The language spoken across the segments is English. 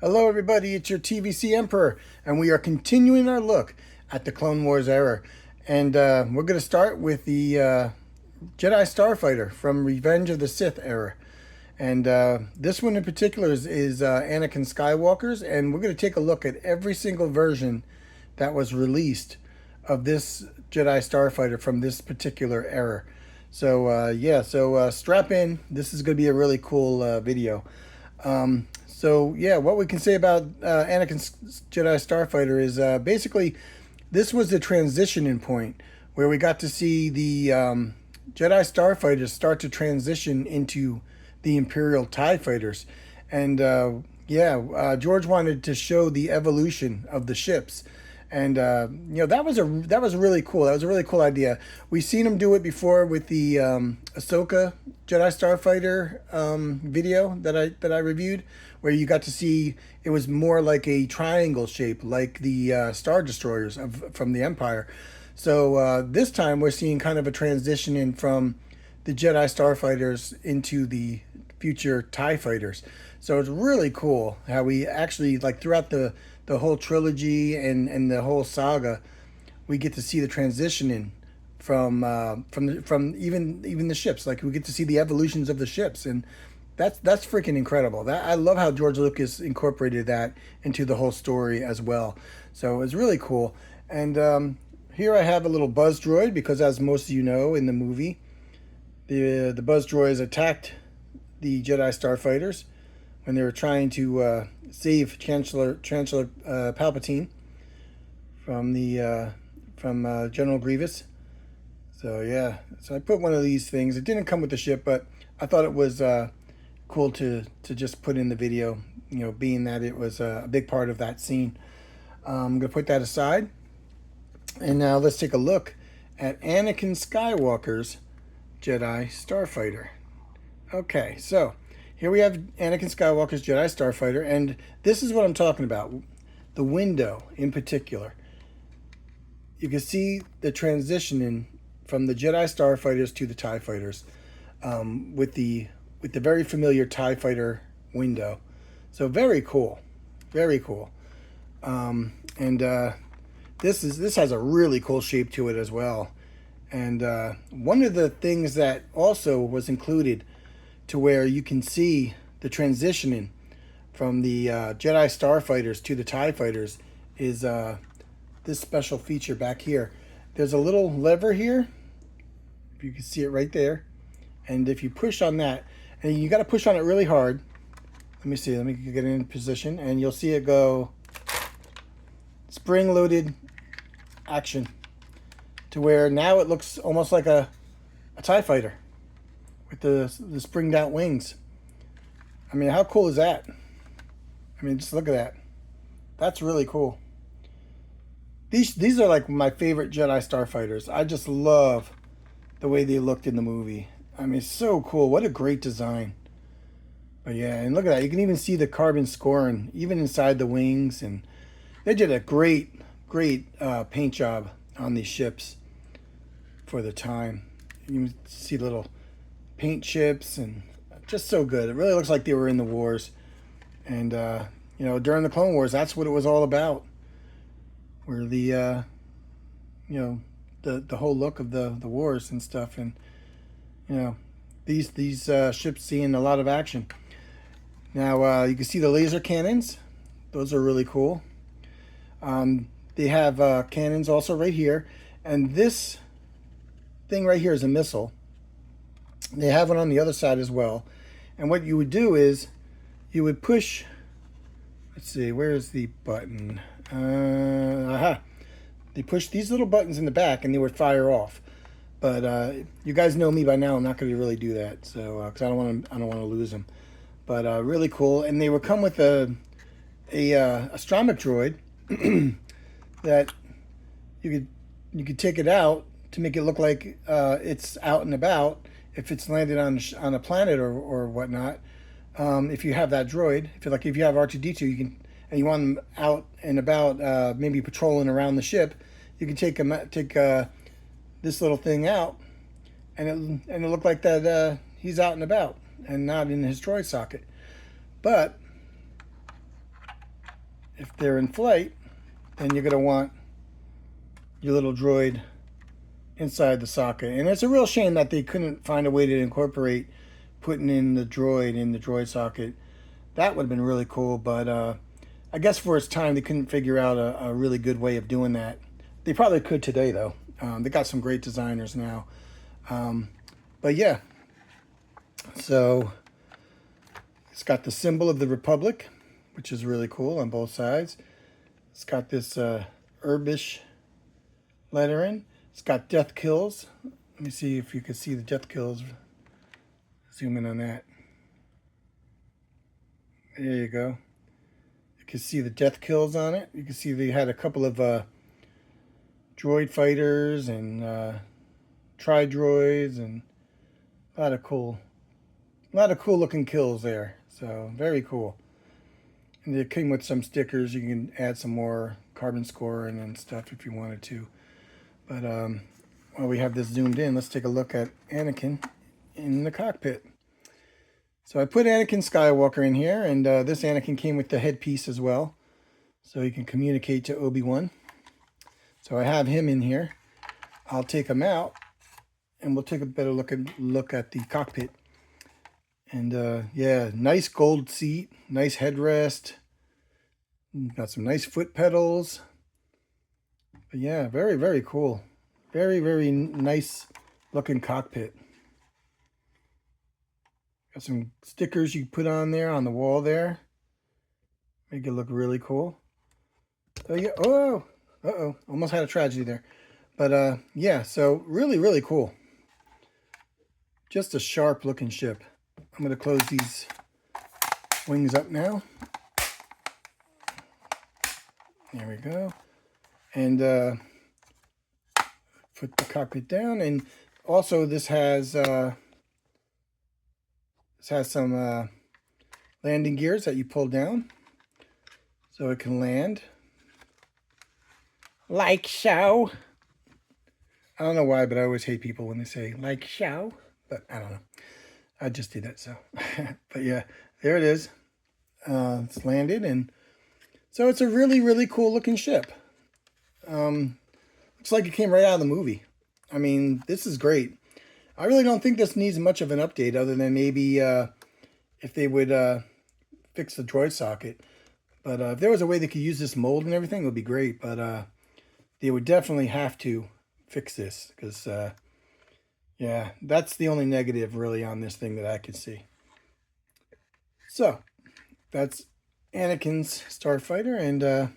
Hello everybody, it's your TVC Emperor, and we are continuing our look at the Clone Wars era. And we're going to start with the Jedi Starfighter from Revenge of the Sith era. And this one in particular is Anakin Skywalker's, and we're going to take a look at every single version that was released of this Jedi Starfighter from this particular era. So strap in. This is going to be a really cool video. What we can say about Anakin's Jedi Starfighter is basically this was the transitioning point where we got to see the Jedi Starfighters start to transition into the Imperial TIE Fighters. And George wanted to show the evolution of the ships. And that was really cool. That was a really cool idea. We've seen him do it before with the Ahsoka Jedi Starfighter video that I reviewed, where you got to see it was more like a triangle shape, like the Star Destroyers from the Empire. So this time we're seeing kind of a transition in from the Jedi Starfighters into the future TIE Fighters. So it's really cool how we actually, like, throughout the whole trilogy and the whole saga, we get to see the transitioning from even the ships. Like, we get to see the evolutions of the ships, and that's freaking incredible. I love how George Lucas incorporated that into the whole story as well. So it's really cool. And here I have a little buzz droid, because as most of you know, in the movie, the buzz droids attacked the Jedi Starfighters when they were trying to save Chancellor Palpatine from General Grievous. So I put one of these things. It didn't come with the ship, but I thought it was cool to just put in the video, being that it was a big part of that scene. I'm gonna put that aside, and now let's take a look at Anakin Skywalker's Jedi Starfighter. Okay, so here we have Anakin Skywalker's Jedi Starfighter, and this is what I'm talking about. The window in particular. You can see the transitioning from the Jedi Starfighters to the TIE Fighters, with the very familiar TIE Fighter window. So very cool, very cool. This has a really cool shape to it as well. And one of the things that also was included, to where you can see the transitioning from the Jedi Starfighters to the TIE Fighters, is this special feature back here. There's a little lever here, if you can see it right there, and if you push on that, and you got to push on it really hard. Let me see, let me get in position, and you'll see it go spring-loaded action, to where now it looks almost like a TIE Fighter with the springed out wings. I mean, how cool is that? I mean, just look at that. That's really cool. These are like my favorite Jedi Starfighters. I just love the way they looked in the movie. I mean, so cool. What a great design. But yeah, and look at that. You can even see the carbon scoring even inside the wings, and they did a great paint job on these ships for the time. You can see little paint chips, and just so good. It really looks like they were in the wars. And during the Clone Wars, that's what it was all about, where the whole look of the wars and stuff. And these ships seeing a lot of action. Now you can see the laser cannons. Those are really cool. They have cannons also right here, and this thing right here is a missile. They have one on the other side as well. And what you would do is you would push, let's see, where is the button? They push these little buttons in the back, and they would fire off. But you guys know me by now. I'm not going to really do that, so because I don't want to lose them. But really cool. And they would come with a astromech droid that you could take it out to make it look like it's out and about if it's landed on a planet or whatnot. If you have that droid, if you have R2-D2, you can, and you want them out and about, maybe patrolling around the ship, you can take this little thing out, and it look like that he's out and about and not in his droid socket. But if they're in flight, then you're going to want your little droid inside the socket. And it's a real shame that they couldn't find a way to incorporate putting in the droid socket. That would have been really cool, but I guess for its time they couldn't figure out a really good way of doing that. They probably could today though. They got some great designers now. But yeah, so it's got the symbol of the Republic, which is really cool on both sides. It's got this herbish lettering. It's got death kills. Let me see if you can see the death kills. Zoom in on that. There you go. You can see the death kills on it. You can see they had a couple of droid fighters and tri-droids and a lot of cool looking kills there. So very cool. And it came with some stickers. You can add some more carbon scoring and stuff if you wanted to. But while we have this zoomed in, let's take a look at Anakin in the cockpit. So I put Anakin Skywalker in here, and this Anakin came with the headpiece as well, so he can communicate to Obi-Wan. So I have him in here. I'll take him out, and we'll take a better look at the cockpit. And yeah, nice gold seat, nice headrest, got some nice foot pedals. But yeah, very, very cool. Very, very nice looking cockpit. Got some stickers you can put on there on the wall there. Make it look really cool. Oh yeah, oh, uh-oh, almost had a tragedy there. But yeah, so really, really cool. Just a sharp looking ship. I'm going to close these wings up now. There we go. And put the cockpit down. And also this has some landing gears that you pull down so it can land like so. I don't know why, but I always hate people when they say like so, but I don't know. I just did that, so. But yeah, there it is. It's landed, and so it's a really, really cool looking ship. Looks like it came right out of the movie. I mean, this is great. I really don't think this needs much of an update other than maybe if they would fix the droid socket. But if there was a way they could use this mold and everything, it would be great. But they would definitely have to fix this because, yeah, that's the only negative really on this thing that I could see. So, that's Anakin's Starfighter, and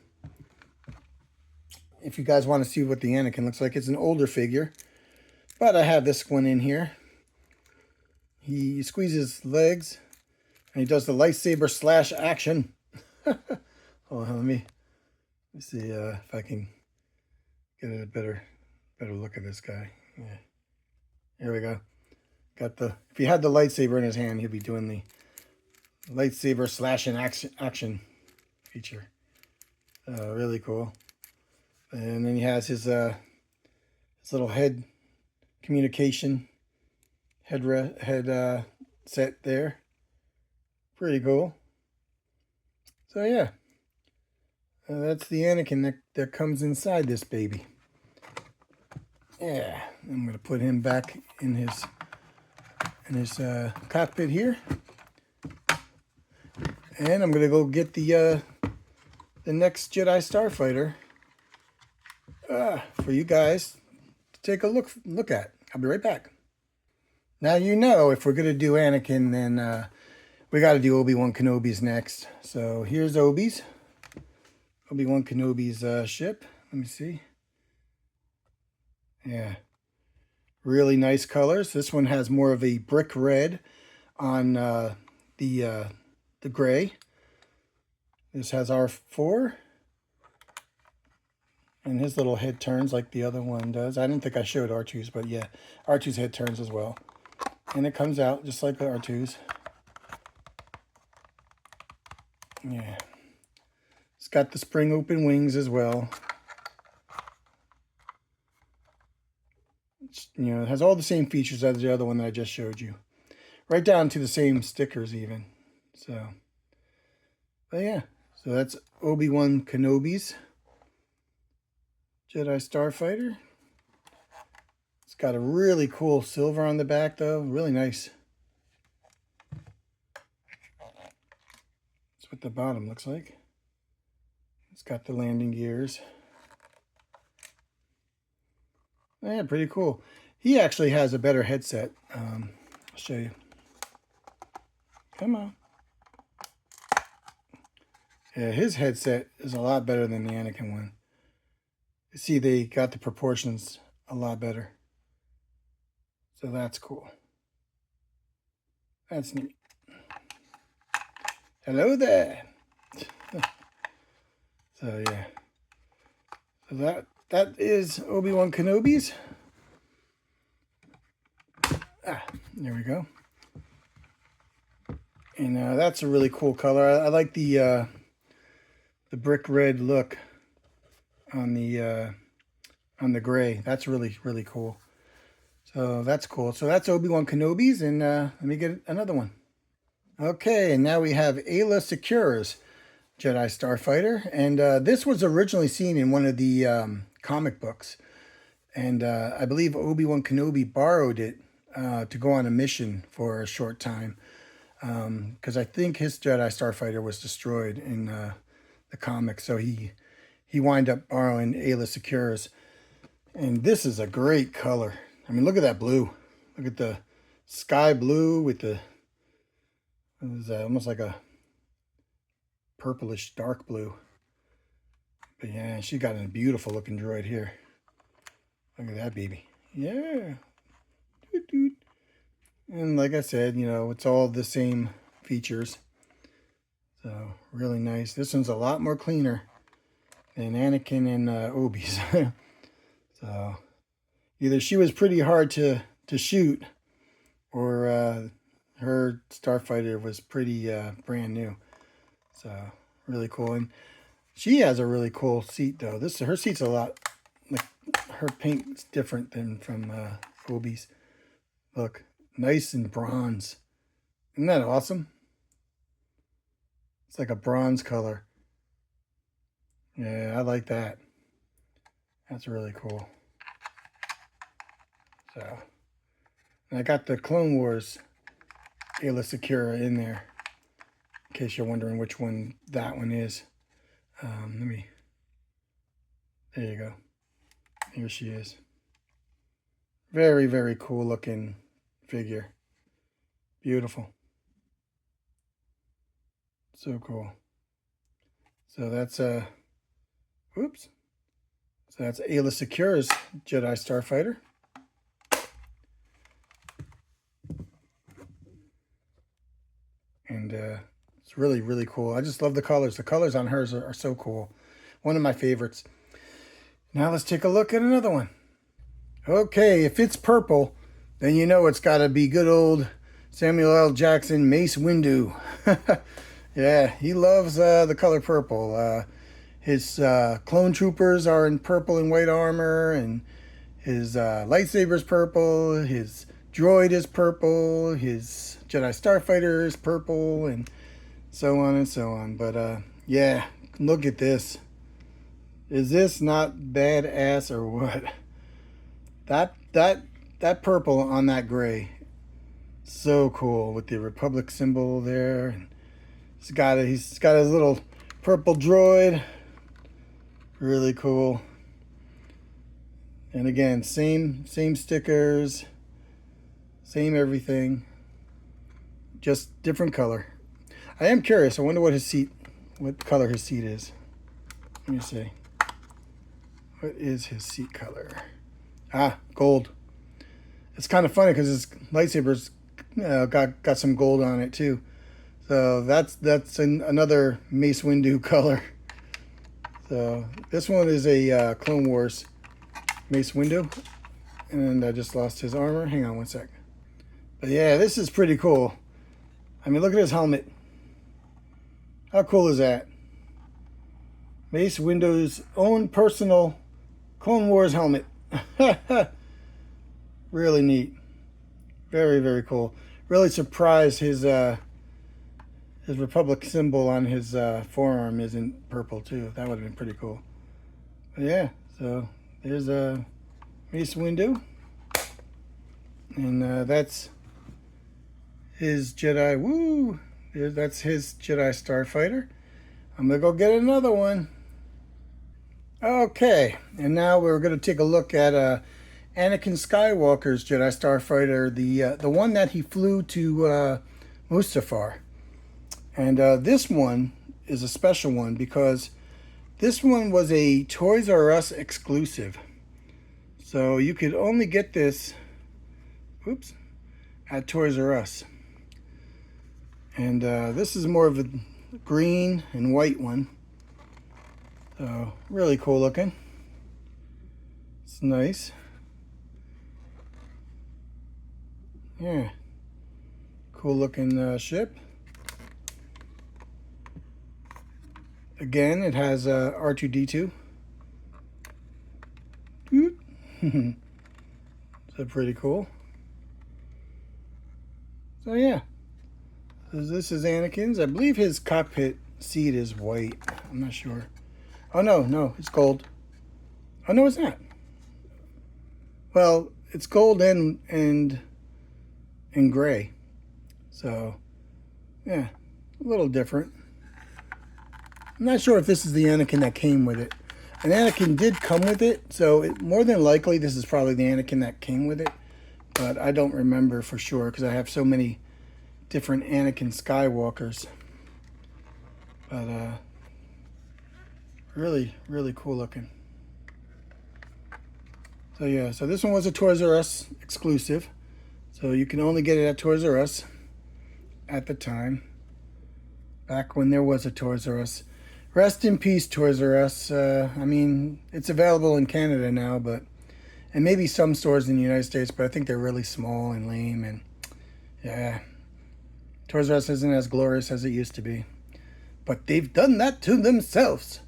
if you guys want to see what the Anakin looks like, it's an older figure. But I have this one in here. He squeezes legs, and he does the lightsaber slash action. Hold on, let me see if I can get a better look at this guy. Yeah. Here we go. Got the, if he had the lightsaber in his hand, he'd be doing the lightsaber slash and action feature. Really cool. And then he has his little head communication head set there. Pretty cool. So yeah, that's the Anakin that comes inside this baby. Yeah, I'm gonna put him back in his cockpit here, and I'm gonna go get the next Jedi Starfighter for you guys to take a look at. I'll be right back. Now you know if we're gonna do Anakin, then we got to do Obi-Wan Kenobi's next. So here's Obi-Wan Kenobi's ship. Let me see. Yeah, really nice colors. This one has more of a brick red on the gray. This has R4. And his little head turns like the other one does. I don't think I showed R2's, but yeah, R2's head turns as well. And it comes out just like the R2's. Yeah. It's got the spring open wings as well. It's, you know, it has all the same features as the other one that I just showed you. Right down to the same stickers even. So, but yeah, So that's Obi-Wan Kenobi's Jedi Starfighter. It's got a really cool silver on the back though, really nice. That's what the bottom looks like. It's got the landing gears. Yeah, pretty cool. He actually has a better headset. I'll show you. Come on. Yeah, his headset is a lot better than the Anakin one. You see, they got the proportions a lot better. So that's cool. That's neat. Hello there. So yeah. So that is Obi-Wan Kenobi's. There we go. And that's a really cool color. I like the brick red look on the gray. That's really, really cool. So that's cool. So that's Obi-Wan Kenobi's, and let me get another one. Okay, and now we have Aayla Secura's Jedi Starfighter, and this was originally seen in one of the comic books, and I believe Obi-Wan Kenobi borrowed it to go on a mission for a short time, because I think his Jedi Starfighter was destroyed in the comic, so he wound up borrowing Aayla Secura's, and this is a great color. I mean, look at that blue. Look at the sky blue with the, what is that, almost like a purplish dark blue. But yeah, she got a beautiful looking droid here. Look at that baby. Yeah. And like I said, you know, it's all the same features. So really nice. This one's a lot more cleaner than Anakin and Obi's. So either she was pretty hard to shoot, or her Starfighter was pretty brand new. So really cool. And she has a really cool seat though. Her seat's a lot, like, her paint's different than from Obi's. Look, nice and bronze. Isn't that awesome? It's like a bronze color. Yeah, I like that. That's really cool. So, and I got the Clone Wars Aayla Secura in there, in case you're wondering which one that one is. There you go. Here she is. Very, very cool looking figure. Beautiful. So cool. So that's oops. So that's Aayla Secura's Jedi Starfighter. And it's really, really cool. I just love the colors. The colors on hers are so cool. One of my favorites. Now let's take a look at another one. Okay, if it's purple, then you know it's got to be good old Samuel L. Jackson, Mace Windu. Yeah, he loves the color purple. His clone troopers are in purple and white armor, and his lightsaber's purple, his droid is purple, his Jedi Starfighter is purple, and so on and so on. But yeah, look at this. Is this not badass or what? That purple on that gray, so cool, with the Republic symbol there. And he's got his little purple droid. Really cool. And again, same stickers, same everything, just different color. I am curious. I wonder what color his seat is. Let me see. What is his seat color? Ah, gold. It's kind of funny because his lightsaber's got some gold on it too. So that's another Mace Windu color. So this one is a Clone Wars Mace Windu, and I just lost his armor. Hang on one sec. But yeah, this is pretty cool. I mean, look at his helmet. How cool is that? Mace Windu's own personal Clone Wars helmet. Really neat. Very, very cool. Really surprised his his Republic symbol on his forearm isn't purple too. That would have been pretty cool. But yeah, so there's a Mace Windu, and that's his Jedi. Woo! That's his Jedi Starfighter. I'm gonna go get another one. Okay, and now we're gonna take a look at Anakin Skywalker's Jedi Starfighter, the one that he flew to Mustafar. And this one is a special one because this one was a Toys R Us exclusive. So you could only get this, oops, at Toys R Us. And this is more of a green and white one. So really cool looking. It's nice. Yeah, cool looking ship. Again, it has R2-D2. So pretty cool. So yeah, so this is Anakin's. I believe his cockpit seat is white. I'm not sure. Oh no, it's gold. Oh no, it's not. Well, it's gold and gray. So yeah, a little different. I'm not sure if this is the Anakin that came with it. And Anakin did come with it, so more than likely this is probably the Anakin that came with it. But I don't remember for sure because I have so many different Anakin Skywalkers. But really, really cool looking. So yeah, so this one was a Toys R Us exclusive. So you can only get it at Toys R Us at the time. Back when there was a Toys R Us. Rest in peace, Toys R Us. I mean, it's available in Canada now, and maybe some stores in the United States, but I think they're really small and lame, and yeah, Toys R Us isn't as glorious as it used to be. But they've done that to themselves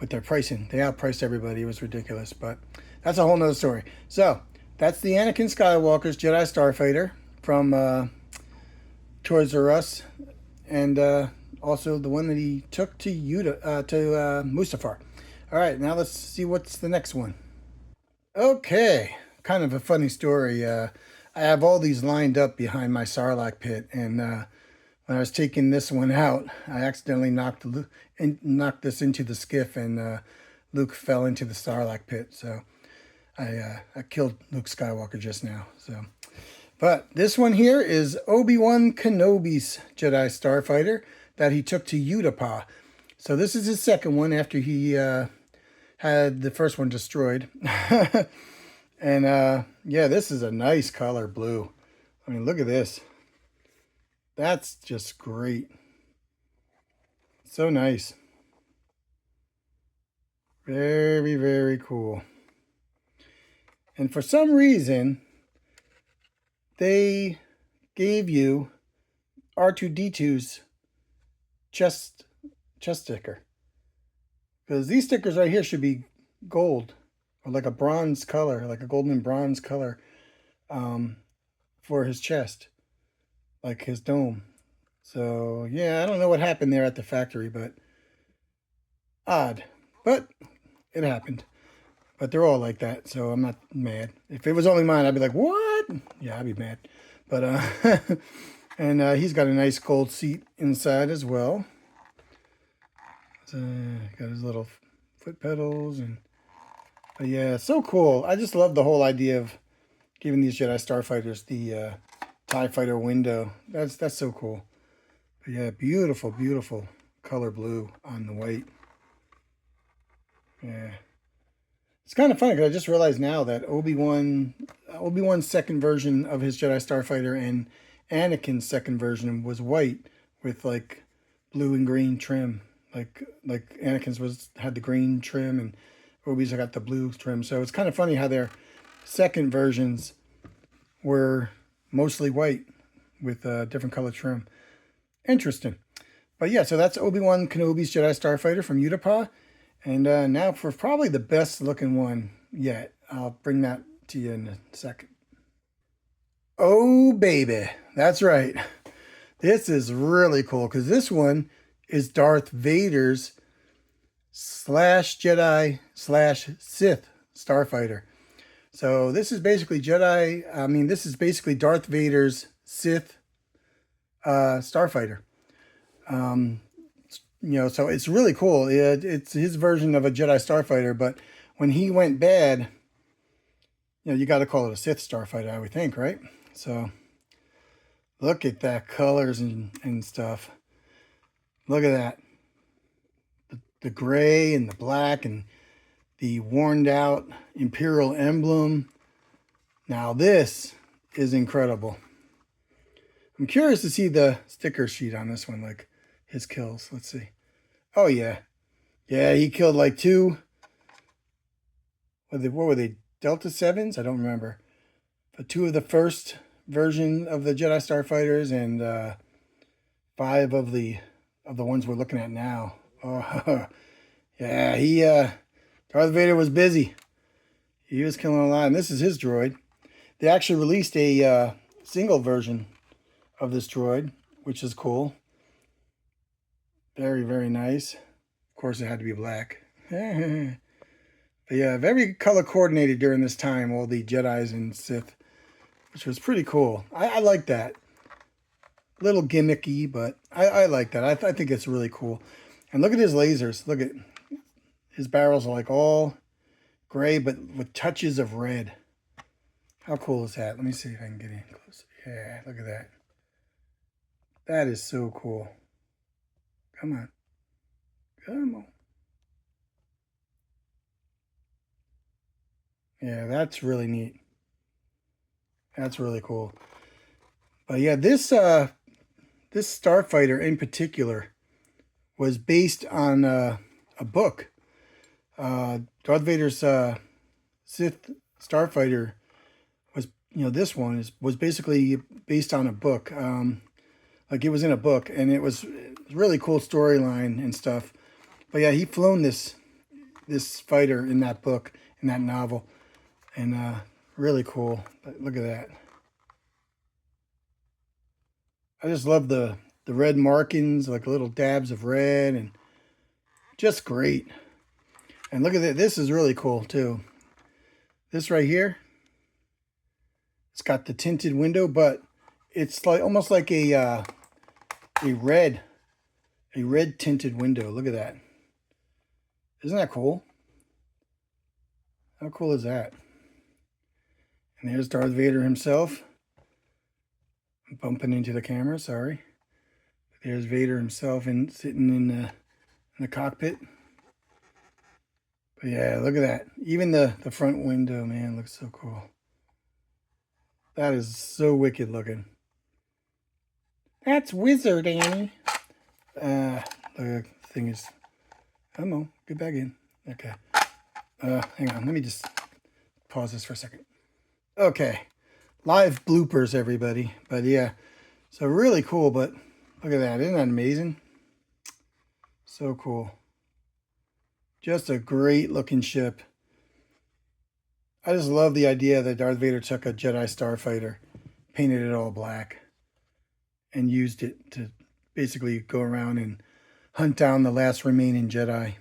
with their pricing. They outpriced everybody. It was ridiculous, but that's a whole nother story. So that's the Anakin Skywalker's Jedi Starfighter from Toys R Us, and also the one that he took to Mustafar. All right, now let's see what's the next one. Okay, kind of a funny story. I have all these lined up behind my Sarlacc pit, and when I was taking this one out, I accidentally knocked this into the skiff, and Luke fell into the Sarlacc pit. So I killed Luke Skywalker just now. So, but this one here is Obi-Wan Kenobi's Jedi Starfighter that he took to Utapau. So this is his second one after he had the first one destroyed. And yeah, this is a nice color blue. I mean, look at this. That's just great. So nice. Very, very cool. And for some reason, they gave you R2-D2's chest sticker, because these stickers right here should be gold or like a bronze color, like a golden bronze color for his chest, like his dome. So yeah, I don't know what happened there at the factory, but odd, but it happened. But they're all like that, so I'm not mad. If it was only mine, I'd be like, what? Yeah, I'd be mad. But and he's got a nice gold seat inside as well. So, got his little foot pedals, and but yeah, so cool. I just love the whole idea of giving these Jedi Starfighters the TIE Fighter window. That's so cool. But yeah, beautiful, beautiful color blue on the white. Yeah. It's kind of funny because I just realized now that Obi-Wan's second version of his Jedi Starfighter and Anakin's second version was white with like blue and green trim. Like Anakin's had the green trim and Obi's got the blue trim. So it's kind of funny how their second versions were mostly white with different color trim. Interesting. But yeah, so that's Obi-Wan Kenobi's Jedi Starfighter from Utapau. And now for probably the best looking one yet. I'll bring that to you in a second. Oh, baby. That's right. This is really cool because this one is Darth Vader's slash Jedi slash Sith starfighter. So this is basically this is basically Darth Vader's Sith starfighter. So it's really cool. It's his version of a Jedi starfighter, but when he went bad, you got to call it a Sith starfighter, I would think, right? So look at that colors and stuff. Look at that. The gray and the black and the worn out Imperial emblem. Now this is incredible. I'm curious to see the sticker sheet on this one, like his kills. Let's see. Oh yeah. Yeah, he killed like two. What were they? Delta 7s? I don't remember. But two of the first version of the Jedi Starfighters and 5 of the ones we're looking at now. Oh yeah, Darth Vader was busy. He was killing a lot, and this is his droid. They actually released a single version of this droid, which is cool. Very, very nice. Of course, it had to be black. But yeah, very color coordinated during this time, all the Jedis and Sith, which was pretty cool. I like that. A little gimmicky, but I like that. I think it's really cool. And look at his lasers. Look at his barrels are like all gray, but with touches of red. How cool is that? Let me see if I can get in close. Yeah, look at that. That is so cool. Come on. Come on. Yeah, that's really neat. That's really cool. But yeah, this starfighter in particular was based on a book. Darth Vader's Sith starfighter was, this one was basically based on a book. Like it was in a book, and it was really cool storyline and stuff. But yeah, he flown this fighter in that book, in that novel, and really cool. But look at that. I just love the red markings, like little dabs of red, and just great. And look at that. This is really cool too. This right here, it's got the tinted window, but it's like almost like a red tinted window. Look at that. Isn't that cool? How cool is that? And there's Darth Vader himself. I'm bumping into the camera, sorry. There's Vader himself sitting in the cockpit. But yeah, look at that. Even the front window, man, looks so cool. That is so wicked looking. That's Wizard, Annie. The thing is, come on, get back in. Okay. Hang on, let me just pause this for a second. Okay. Live bloopers, everybody. But yeah, so really cool, but look at that. Isn't that amazing? So cool. Just a great looking ship. I just love the idea that Darth Vader took a Jedi Starfighter, painted it all black, and used it to basically go around and hunt down the last remaining Jedi.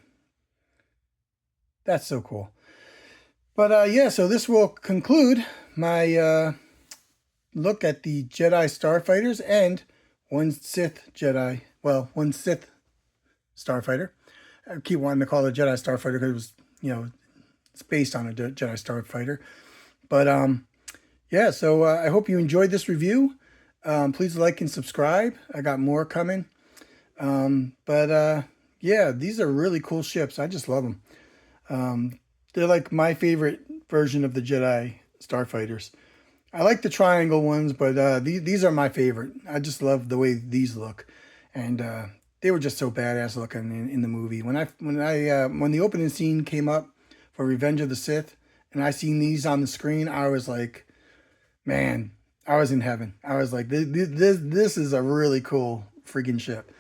That's so cool. But yeah, so this will conclude my look at the Jedi Starfighters and one Sith Starfighter. I keep wanting to call it a Jedi Starfighter because it was, it's based on a Jedi Starfighter. But yeah, so I hope you enjoyed this review. Please like and subscribe. I got more coming. Yeah, these are really cool ships. I just love them. They're like my favorite version of the Jedi Starfighters. I like the triangle ones, but these are my favorite. I just love the way these look, and they were just so badass looking in the movie. When the opening scene came up for Revenge of the Sith, and I seen these on the screen, I was like, man, I was in heaven. I was like, this is a really cool freaking ship.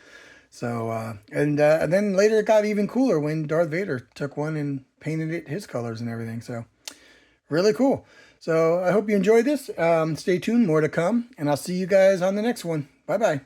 So and then later it got even cooler when Darth Vader took one and painted it his colors and everything. So really cool. So I hope you enjoyed this. Stay tuned, more to come, and I'll see you guys on the next one. Bye-bye.